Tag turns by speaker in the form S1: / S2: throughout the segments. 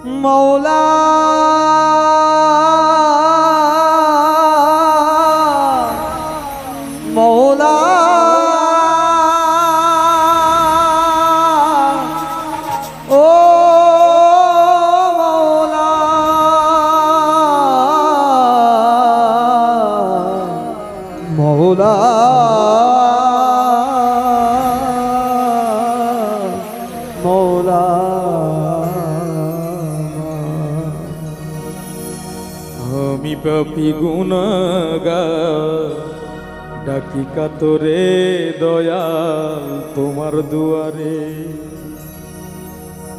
S1: মৌলা মৌলা ও মৌলা মৌলা মৌলা
S2: আমি পাপী গুনাহগার ডাকি কাতরে দয়াল তোমার দুয়ারে।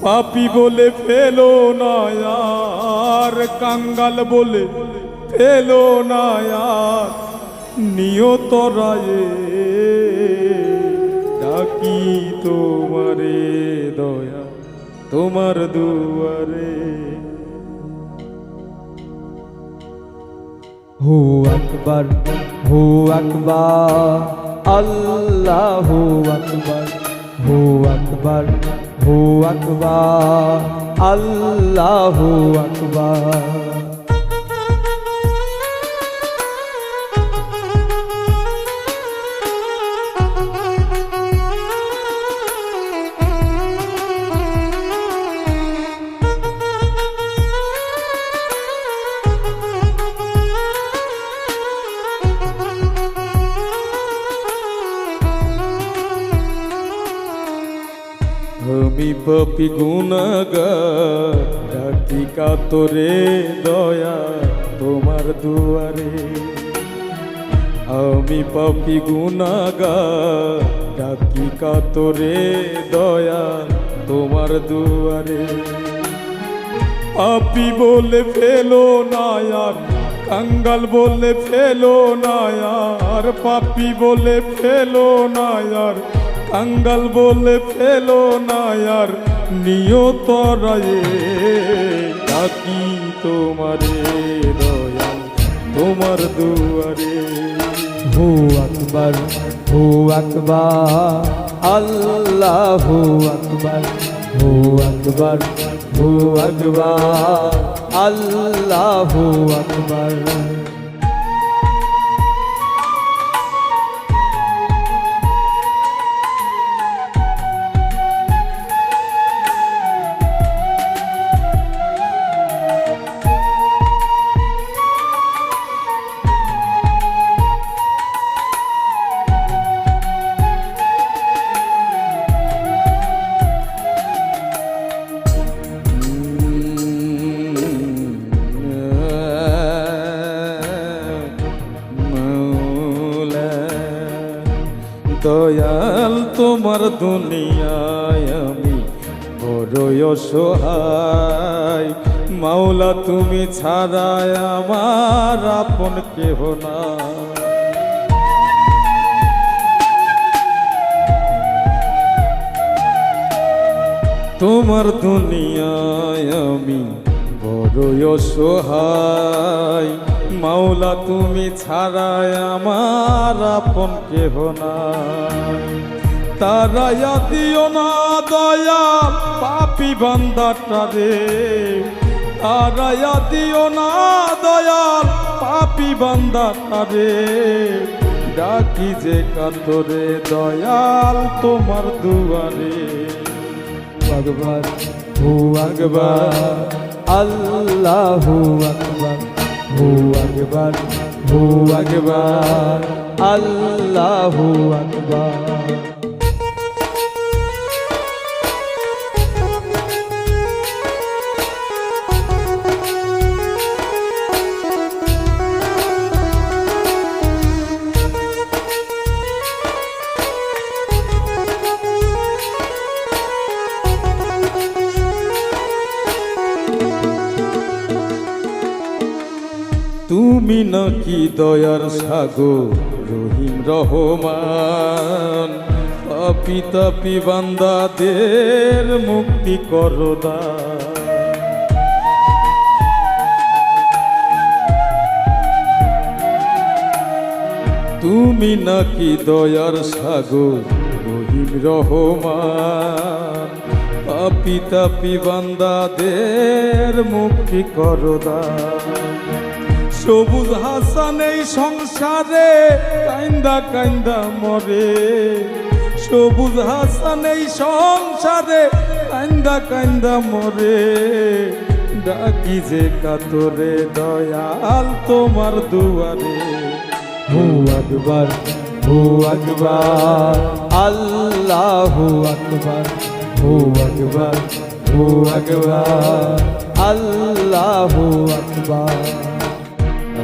S2: পাপী বলে ফেলো না আর, কাঙ্গাল বলে ফেলো না আর, নিয়ত রায়ে ডাকি তোমারে দয়া তোমার দুয়ারে।
S1: হু আকবার হু আকবার আল্লাহু আকবার হু আকবার হু আকবার আল্লাহু আকবার।
S2: আমি পাপী গুনাহগার ডাকি কাতরে দয়া তোমার দুয়ারে। আমি পাপী গুনাহগার ডাকি কাতরে দয়া তোমার দুয়ারে। পাপী বলে ফেলো না আর, কাঙ্গাল বলে ফেলো না আর, পাপী বলে ফেলো না আর, কাঙ্গাল বলে ফেলো না আর, নিয়ত রায়ে ডাকি তোমারে দয়াল তোমার দুয়ারে।
S1: হু আকবার হু আকবার আল্লাহু আকবার হু আকবার হু আকবার আল্লাহু আকবার।
S2: দয়াল তোমার দুনিয়ায় আমি বড়ই অসহায়। মাওলা তুমি ছাড়াই আমার আপন কেহ না। তোমার দুনিয়ায় আমি বড়ই অসহায়। মাওলা তুমি ছাড়াই আমার আপন কেহ নাই। তারাইয়া দিও না দয়াল পাপী বান্দাটারে। তারাইয়া দিও না দয়াল পাপী বান্দাটারে। ডাকি যে কাতরে দয়াল তোমার দুয়ারে।
S1: আকবার হু আকবার আল্লাহু আকবার হু আকবার হু আকবার আল্লাহু আকবার।
S2: তুমি নাকি দয়ার সাগর রহিম রহমান। পাপী তাপী বান্দাদের মুক্তি করো দান। তুমি নাকি দয়ার সাগর রহিম রহমান। পাপি তাপি বান্দাদের মুক্তি করো দান। সবুজ হাসান এই সংসারে কাইন্দা কাইন্দা মরে, সবুজ হাসান এই সংসারে কাইন্দা কাইন্দা মরে, ডাকি যে কাতরে দয়াল তোমার দুয়ারে।
S1: হু আকবার, হু আকবার, আল্লাহু আকবার, হু আকবার, হু আকবার, আল্লাহু আকবার।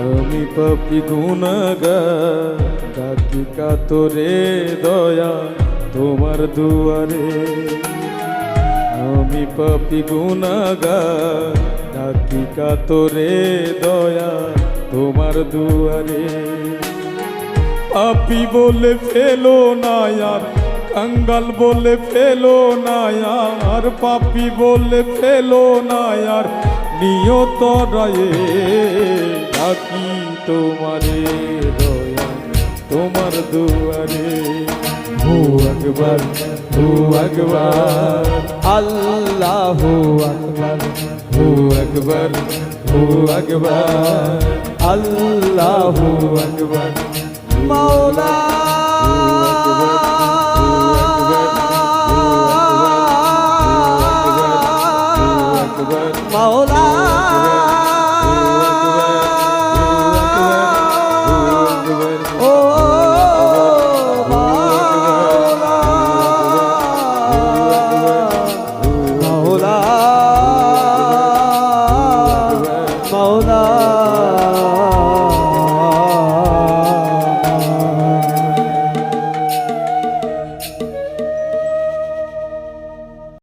S2: আমি পাপি গুনাহগার, ডাকি কাতরে দয়া তোমার দুয়ারে। আমি পাপি গুনাহগার, ডাকি কাতরে দয়া তোমার দুয়ারে। পাপি বলে ফেলো না আর, কাঙ্গাল বলে ফেলো না আর, পাপি বলে ফেলো না আর, নিয়ত রায়ে ডাকি তোমারে দয়া তোমার দুয়ারে।
S1: হু আকবার, হু আকবার, আল্লাহু আকবার, হু আকবার, হু আকবার, আল্লাহু আকবার। মাওলা মাওলা